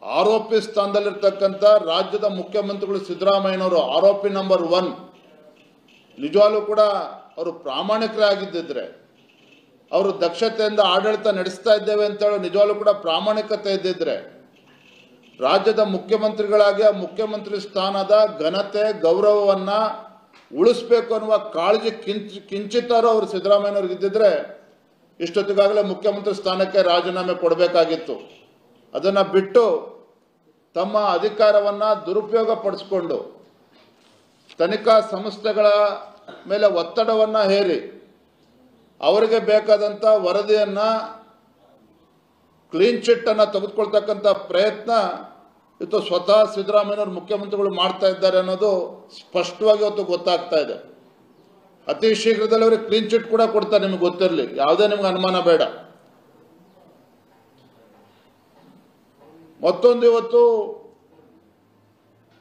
ಆರೋಪಿ ಸ್ಥಾನದಲ್ಲಿರ್ತಕ್ಕಂಥ ರಾಜ್ಯದ ಮುಖ್ಯಮಂತ್ರಿಗಳು ಸಿದ್ದರಾಮಯ್ಯನವರು ಆರೋಪಿ ನಂಬರ್ 1. ನಿಜವಾಗ್ಲೂ ಕೂಡ ಅವರು ಪ್ರಾಮಾಣಿಕರೇ ಆಗಿದ್ದಿದ್ರೆ, ಅವರು ದಕ್ಷತೆಯಿಂದ ಆಡಳಿತ ನಡೆಸ್ತಾ ಇದ್ದೇವೆ ಅಂತೇಳಿ ನಿಜವಾಗ್ಲೂ ಕೂಡ ಪ್ರಾಮಾಣಿಕತೆ ಇದ್ದಿದ್ರೆ, ರಾಜ್ಯದ ಮುಖ್ಯಮಂತ್ರಿಗಳಾಗಿ ಆ ಮುಖ್ಯಮಂತ್ರಿ ಸ್ಥಾನದ ಘನತೆ ಗೌರವವನ್ನ ಉಳಿಸಬೇಕು ಅನ್ನುವ ಕಾಳಜಿ ಕಿಂಚಿತ್ತಾರು ಅವರು ಸಿದ್ದರಾಮಯ್ಯನವ್ರಿಗೆ ಇದ್ದಿದ್ರೆ ಇಷ್ಟೊತ್ತಿಗಾಗಲೇ ಮುಖ್ಯಮಂತ್ರಿ ಸ್ಥಾನಕ್ಕೆ ರಾಜೀನಾಮೆ ಕೊಡಬೇಕಾಗಿತ್ತು. ಅದನ್ನು ಬಿಟ್ಟು ತಮ್ಮ ಅಧಿಕಾರವನ್ನ ದುರುಪಯೋಗ ಪಡಿಸಿಕೊಂಡು ತನಿಖಾ ಸಂಸ್ಥೆಗಳ ಮೇಲೆ ಒತ್ತಡವನ್ನ ಹೇರಿ ಅವರಿಗೆ ಬೇಕಾದಂಥ ವರದಿಯನ್ನ ಕ್ಲೀನ್ ಚಿಟ್ ಅನ್ನು ತೆಗೆದುಕೊಳ್ತಕ್ಕಂಥ ಪ್ರಯತ್ನ ಇವತ್ತು ಸ್ವತಃ ಸಿದ್ದರಾಮಯ್ಯನವರು ಮುಖ್ಯಮಂತ್ರಿಗಳು ಮಾಡ್ತಾ ಇದ್ದಾರೆ ಅನ್ನೋದು ಸ್ಪಷ್ಟವಾಗಿ ಇವತ್ತು ಗೊತ್ತಾಗ್ತಾ ಇದೆ. ಅತಿ ಶೀಘ್ರದಲ್ಲಿ ಅವರಿಗೆ ಕ್ಲೀನ್ ಚಿಟ್ ಕೂಡ ಕೊಡ್ತಾರೆ, ನಿಮ್ಗೆ ಗೊತ್ತಿರಲಿ, ಯಾವುದೇ ನಿಮ್ಗೆ ಅನುಮಾನ ಬೇಡ. ಮತ್ತೊಂದು, ಇವತ್ತು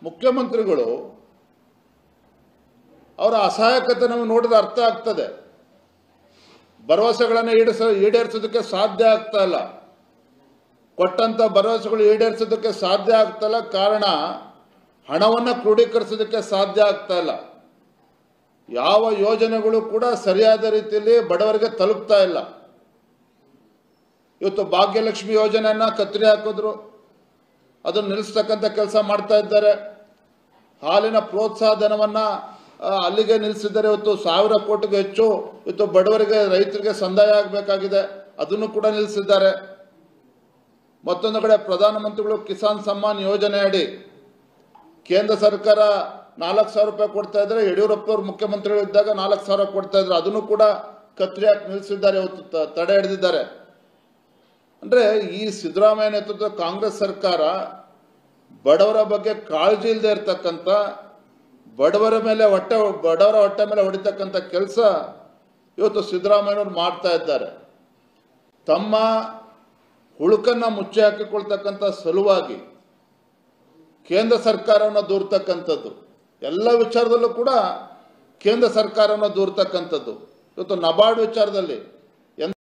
ಮುಖ್ಯಮಂತ್ರಿಗಳು ಅವರ ಅಸಹಾಯಕತೆ ನಮಗೆ ನೋಡಿದ್ರೆ ಅರ್ಥ ಆಗ್ತದೆ. ಭರವಸೆಗಳನ್ನು ಈಡೇರಿಸೋದಕ್ಕೆ ಸಾಧ್ಯ ಆಗ್ತಾ ಇಲ್ಲ, ಕೊಟ್ಟಂತ ಭರವಸೆಗಳು ಈಡೇರಿಸೋದಕ್ಕೆ ಸಾಧ್ಯ ಆಗ್ತಾ ಇಲ್ಲ. ಕಾರಣ ಹಣವನ್ನು ಕ್ರೋಢೀಕರಿಸೋದಕ್ಕೆ ಸಾಧ್ಯ ಆಗ್ತಾ ಇಲ್ಲ. ಯಾವ ಯೋಜನೆಗಳು ಕೂಡ ಸರಿಯಾದ ರೀತಿಯಲ್ಲಿ ಬಡವರಿಗೆ ತಲುಪ್ತಾ ಇಲ್ಲ. ಇವತ್ತು ಭಾಗ್ಯಲಕ್ಷ್ಮಿ ಯೋಜನೆಯನ್ನ ಕತ್ತರಿ ಹಾಕಿದ್ರು, ಅದನ್ನು ನಿಲ್ಲಿಸ್ತಕ್ಕಂಥ ಕೆಲಸ ಮಾಡ್ತಾ ಇದ್ದಾರೆ. ಹಾಲಿನ ಪ್ರೋತ್ಸಾಹ ಧನವನ್ನ ಅಲ್ಲಿಗೆ ನಿಲ್ಲಿಸಿದ್ದಾರೆ. ಇವತ್ತು 1000 ಕೋಟಿಗೂ ಹೆಚ್ಚು ಇವತ್ತು ಬಡವರಿಗೆ ರೈತರಿಗೆ ಸಂದಾಯ ಆಗಬೇಕಾಗಿದೆ, ಅದನ್ನು ಕೂಡ ನಿಲ್ಲಿಸಿದ್ದಾರೆ. ಮತ್ತೊಂದು ಕಡೆ ಪ್ರಧಾನಮಂತ್ರಿಗಳು ಕಿಸಾನ್ ಸಮ್ಮಾನ್ ಯೋಜನೆ ಅಡಿ ಕೇಂದ್ರ ಸರ್ಕಾರ 4,000 ರೂಪಾಯಿ ಕೊಡ್ತಾ ಇದ್ರೆ, ಯಡಿಯೂರಪ್ಪನವರು ಮುಖ್ಯಮಂತ್ರಿಗಳು ಇದ್ದಾಗ 4,000 ಕೊಡ್ತಾ ಇದ್ರು, ಅದನ್ನು ಕೂಡ ಕತ್ತರಿ ಹಾಕಿ ನಿಲ್ಲಿಸಿದ್ದಾರೆ, ಇವತ್ತು ತಡೆ ಹಿಡಿದಿದ್ದಾರೆ. ಅಂದ್ರೆ ಈ ಸಿದ್ದರಾಮಯ್ಯ ನೇತೃತ್ವದ ಕಾಂಗ್ರೆಸ್ ಸರ್ಕಾರ ಬಡವರ ಬಗ್ಗೆ ಕಾಳಜಿ ಇಲ್ಲದೆ ಇರತಕ್ಕಂಥ, ಬಡವರ ಹೊಟ್ಟೆ ಮೇಲೆ ಹೊಡಿತಕ್ಕಂಥ ಕೆಲಸ ಇವತ್ತು ಸಿದ್ದರಾಮಯ್ಯನವರು ಮಾಡ್ತಾ ಇದ್ದಾರೆ. ತಮ್ಮ ಹುಳುಕನ್ನ ಮುಚ್ಚಿ ಹಾಕಿಕೊಳ್ತಕ್ಕಂಥ ಸಲುವಾಗಿ ಕೇಂದ್ರ ಸರ್ಕಾರವನ್ನು ದೂರ್ತಕ್ಕಂಥದ್ದು, ಎಲ್ಲ ವಿಚಾರದಲ್ಲೂ ಕೂಡ ಕೇಂದ್ರ ಸರ್ಕಾರವನ್ನು ದೂರ್ತಕ್ಕಂಥದ್ದು. ಇವತ್ತು ನಬಾರ್ಡ್ ವಿಚಾರದಲ್ಲಿ